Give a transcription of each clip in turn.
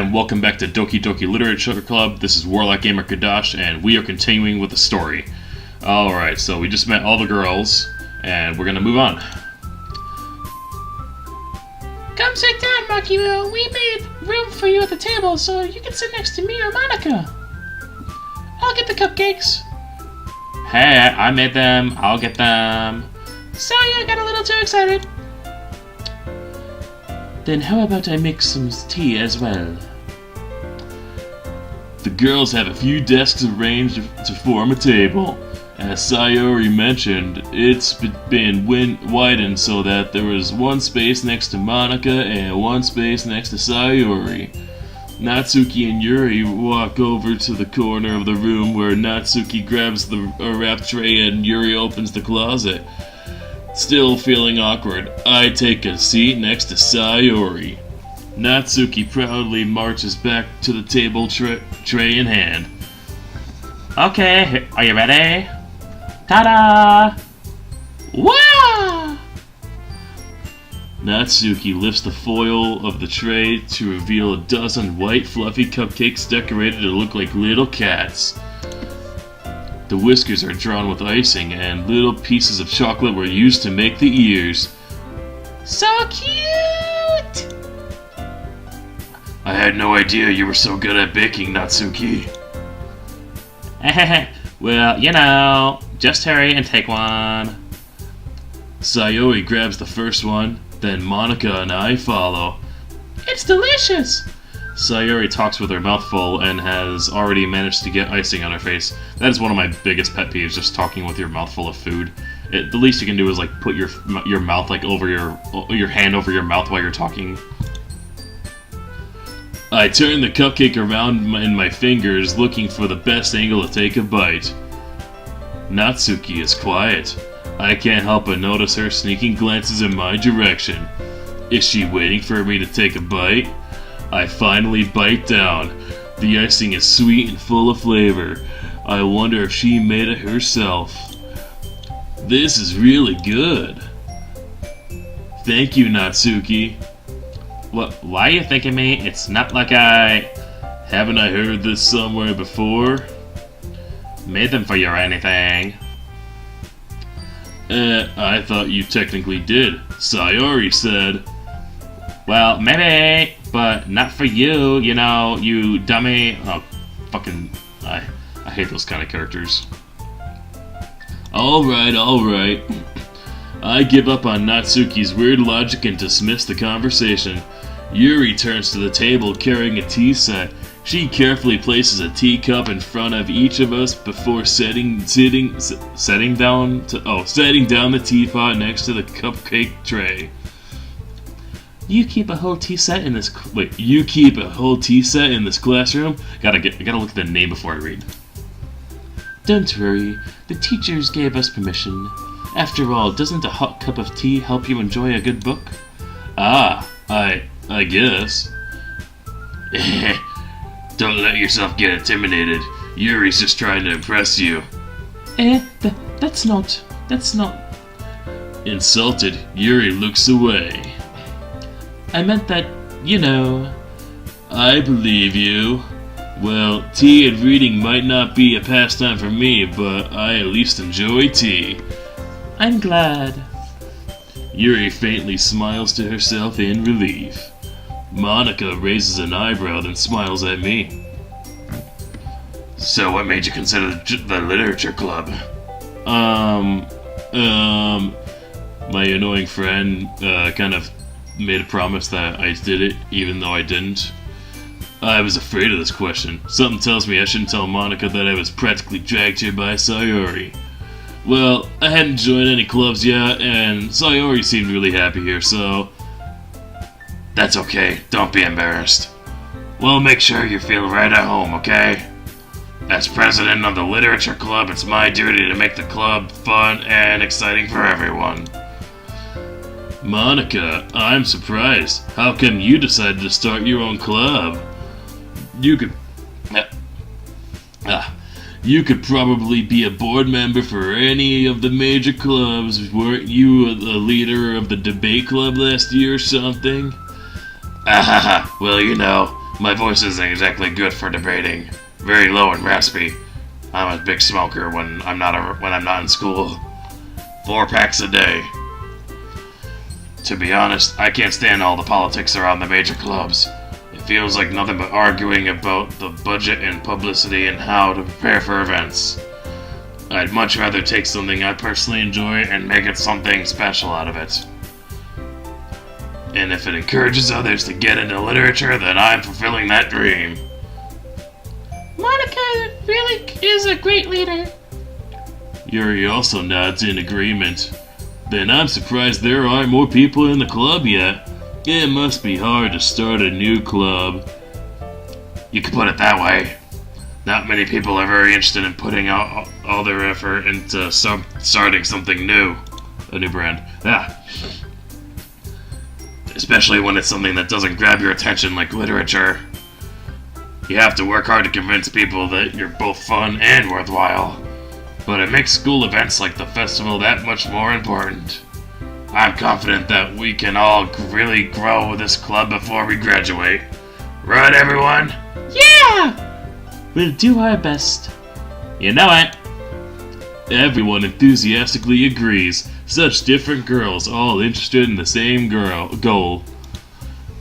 and welcome back to Doki Doki Literature Club. This is Warlock Gamer Kadash, and we are continuing with the story. Alright, so we just met all the girls, and we're gonna move on. Come sit down, Makiro. We made room for you at the table, so you can sit next to me or Monica. I'll get the cupcakes. Hey, I made them. I'll get them. Sorry, I got a little too excited. Then how about I make some tea as well? The girls have a few desks arranged to form a table. As Sayori mentioned, it's been widened so that there is one space next to Monica and one space next to Sayori. Natsuki and Yuri walk over to the corner of the room where Natsuki grabs the wrap tray and Yuri opens the closet. Still feeling awkward, I take a seat next to Sayori. Natsuki proudly marches back to the table, tray in hand. Okay, are you ready? Ta-da! Wow! Natsuki lifts the foil of the tray to reveal a dozen white fluffy cupcakes decorated to look like little cats. The whiskers are drawn with icing, and little pieces of chocolate were used to make the ears. So cute! I had no idea you were so good at baking, Natsuki. Well, you know, just hurry and take one. Sayori grabs the first one, then Monica and I follow. It's delicious! Sayori talks with her mouth full and has already managed to get icing on her face. That is one of my biggest pet peeves, just talking with your mouth full of food. The least you can do is like put your mouth like over your hand over your mouth while you're talking. I turn the cupcake around in my fingers, looking for the best angle to take a bite. Natsuki is quiet. I can't help but notice her sneaking glances in my direction. Is she waiting for me to take a bite? I finally bite down. The icing is sweet and full of flavor. I wonder if she made it herself. This is really good. Thank you, Natsuki. Why are you thanking me? It's not like Haven't I heard this somewhere before? made them for you or anything. I thought you technically did. Sayori said. Well, maybe, but not for you, you know, you dummy. Oh, fucking... I hate those kind of characters. Alright. I give up on Natsuki's weird logic and dismiss the conversation. Yuri turns to the table carrying a tea set. She carefully places a teacup in front of each of us before setting down the teapot next to the cupcake tray. You keep a whole tea set in this... You keep a whole tea set in this classroom? I gotta look at the name before I read. Don't worry, the teachers gave us permission. After all, doesn't a hot cup of tea help you enjoy a good book? Ah, I guess. Don't let yourself get intimidated. Yuri's just trying to impress you. That's not... Insulted, Yuri looks away. I meant that, you know... I believe you. Well, tea and reading might not be a pastime for me, but I at least enjoy tea. I'm glad. Yuri faintly smiles to herself in relief. Monica raises an eyebrow then smiles at me. So what made you consider the literature club? My annoying friend kind of made a promise that I did it, even though I didn't. I was afraid of this question. Something tells me I shouldn't tell Monica that I was practically dragged here by Sayori. Well, I hadn't joined any clubs yet, and Sayori seemed really happy here, so... That's okay, don't be embarrassed. We'll make sure you feel right at home, okay? As president of the literature club, it's my duty to make the club fun and exciting for everyone. Monica, I'm surprised. How come you decided to start your own club? You could probably be a board member for any of the major clubs. Weren't you the leader of the debate club last year or something? Well, you know, My voice isn't exactly good for debating. Very low and raspy. I'm a big smoker when I'm not in school. 4 packs a day. To be honest, I can't stand all the politics around the major clubs. It feels like nothing but arguing about the budget and publicity and how to prepare for events. I'd much rather take something I personally enjoy and make it something special out of it. And if it encourages others to get into literature, then I'm fulfilling that dream. Monica really is a great leader. Yuri also nods in agreement. Then I'm surprised there aren't more people in the club yet. It must be hard to start a new club. You could put it that way. Not many people are very interested in putting out all their effort into starting something new. A new brand. Yeah. Especially when it's something that doesn't grab your attention like literature. You have to work hard to convince people that you're both fun and worthwhile. But it makes school events like the festival that much more important. I'm confident that we can all really grow this club before we graduate. Right, everyone? Yeah! We'll do our best. You know it. Everyone enthusiastically agrees. Such different girls, all interested in the same goal.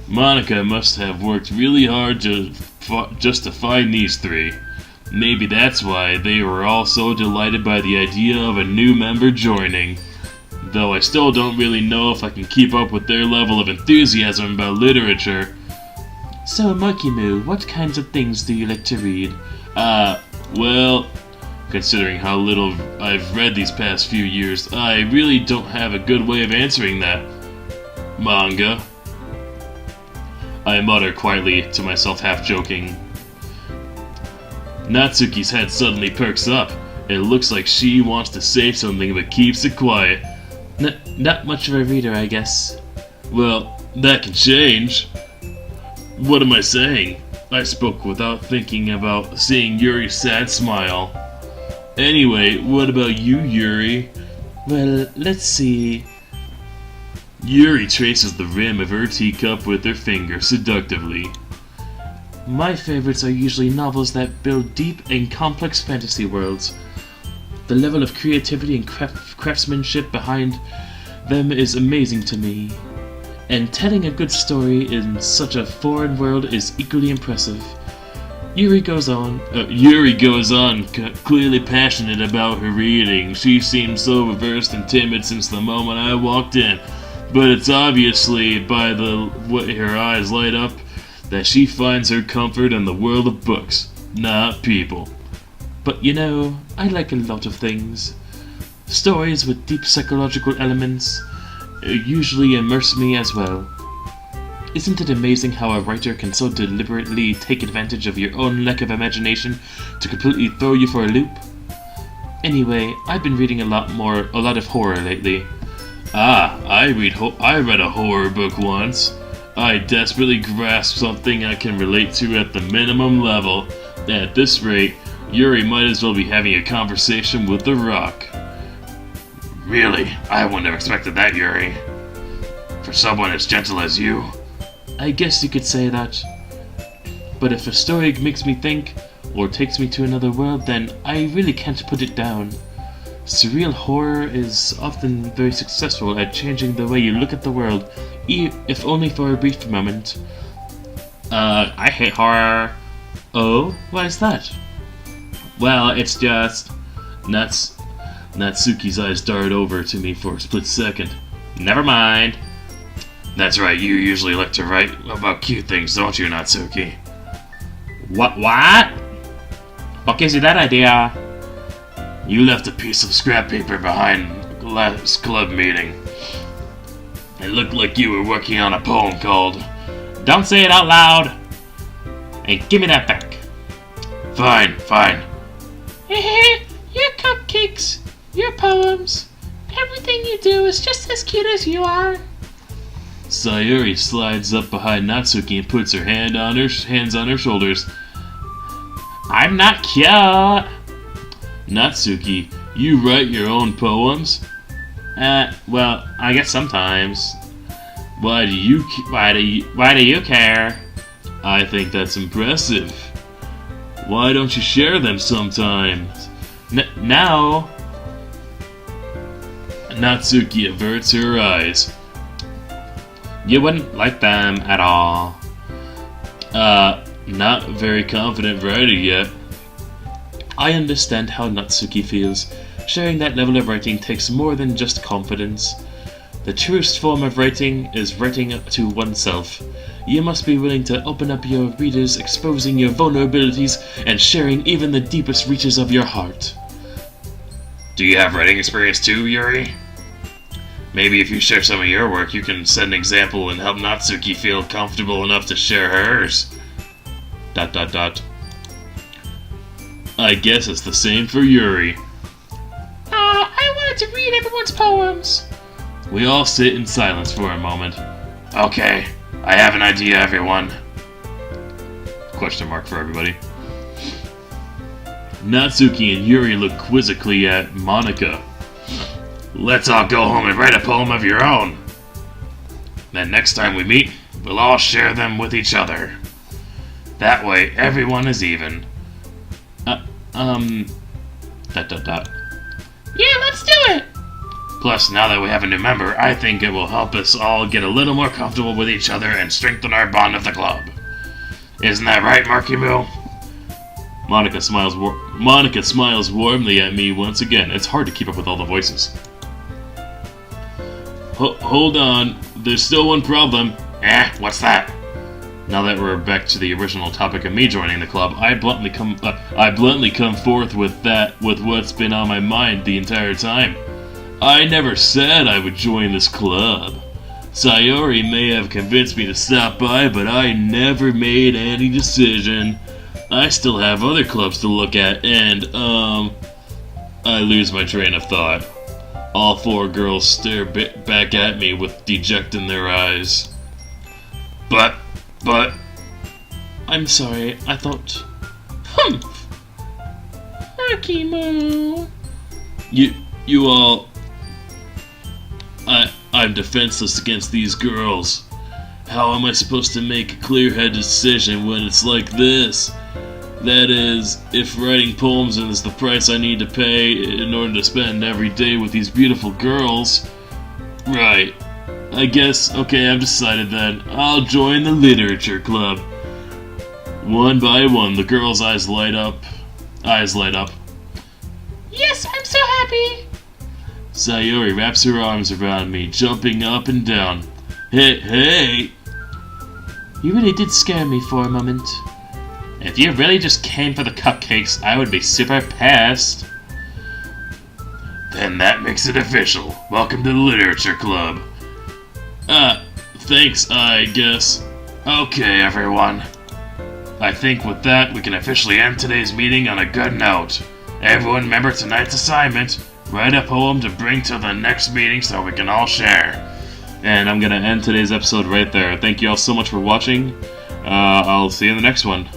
Monica must have worked really hard just to find these 3. Maybe that's why they were all so delighted by the idea of a new member joining. Though I still don't really know if I can keep up with their level of enthusiasm about literature. So, Monkey Moo, what kinds of things do you like to read? Well, considering how little I've read these past few years, I really don't have a good way of answering that. Manga. I mutter quietly to myself, half joking. Natsuki's head suddenly perks up. It looks like she wants to say something but keeps it quiet. Not much of a reader, I guess. Well, that can change. What am I saying? I spoke without thinking about seeing Yuri's sad smile. Anyway, what about you, Yuri? Well, let's see. Yuri traces the rim of her teacup with her finger seductively. My favorites are usually novels that build deep and complex fantasy worlds. The level of creativity and craftsmanship behind them is amazing to me. And telling a good story in such a foreign world is equally impressive. Yuri goes on, clearly passionate about her reading. She seems so reversed and timid since the moment I walked in, but it's obviously by the way her eyes light up that she finds her comfort in the world of books, not people. But you know, I like a lot of things. Stories with deep psychological elements usually immerse me as well. Isn't it amazing how a writer can so deliberately take advantage of your own lack of imagination to completely throw you for a loop? Anyway, I've been reading a lot of horror lately. I read a horror book once. I desperately grasp something I can relate to at the minimum level. At this rate, Yuri might as well be having a conversation with the rock. Really? I wouldn't have expected that, Yuri. For someone as gentle as you. I guess you could say that. But if a story makes me think, or takes me to another world, then I really can't put it down. Surreal horror is often very successful at changing the way you look at the world, if only for a brief moment. I hate horror. Oh? Why is that? Well, it's just... Natsuki's eyes dart over to me for a split second. Never mind. That's right, you usually like to write about cute things, don't you, Natsuki? What? What gives you that idea? You left a piece of scrap paper behind the last club meeting. It looked like you were working on a poem called... Don't say it out loud! Hey, give me that back. Fine. Your cupcakes, your poems, everything you do is just as cute as you are. Sayuri slides up behind Natsuki and puts her hands on her shoulders. I'm not cute. Natsuki, you write your own poems? Well, I guess sometimes. Why do you care? I think that's impressive. Why don't you share them sometimes? Now... Natsuki averts her eyes. You wouldn't like them at all. Not very confident writer yet. I understand how Natsuki feels. Sharing that level of writing takes more than just confidence. The truest form of writing is writing to oneself. You must be willing to open up your readers, exposing your vulnerabilities, and sharing even the deepest reaches of your heart. Do you have writing experience too, Yuri? Maybe if you share some of your work, you can set an example and help Natsuki feel comfortable enough to share hers. ... I guess it's the same for Yuri. I wanted to read everyone's poems. We all sit in silence for a moment. Okay, I have an idea, everyone. Question mark for everybody. Natsuki and Yuri look quizzically at Monika. Let's all go home and write a poem of your own. Then next time we meet, we'll all share them with each other. That way, everyone is even. Yeah, let's do it. Plus, now that we have a new member, I think it will help us all get a little more comfortable with each other and strengthen our bond of the club. Isn't that right, Marky Moo? Monika smiles warmly at me once again. It's hard to keep up with all the voices. Hold on, there's still one problem. What's that? Now that we're back to the original topic of me joining the club, I bluntly come forth with what's been on my mind the entire time. I never said I would join this club. Sayori may have convinced me to stop by, but I never made any decision. I still have other clubs to look at, and, I lose my train of thought. All four girls stare back at me with deject in their eyes. But... I'm sorry, I thought... Humph! Marky Moo! You all... I'm defenseless against these girls. How am I supposed to make a clear-headed decision when it's like this? That is, if writing poems is the price I need to pay in order to spend every day with these beautiful girls. Right. I guess, okay, I've decided then. I'll join the literature club. One by one, the girls' eyes light up. Yes, I'm so happy! Sayori wraps her arms around me, jumping up and down. Hey! You really did scare me for a moment. If you really just came for the cupcakes, I would be super pissed. Then that makes it official. Welcome to the literature club. Thanks, I guess. Okay, everyone. I think with that, we can officially end today's meeting on a good note. Everyone remember tonight's assignment. Write a poem to bring to the next meeting so we can all share. And I'm gonna end today's episode right there. Thank you all so much for watching. I'll see you in the next one.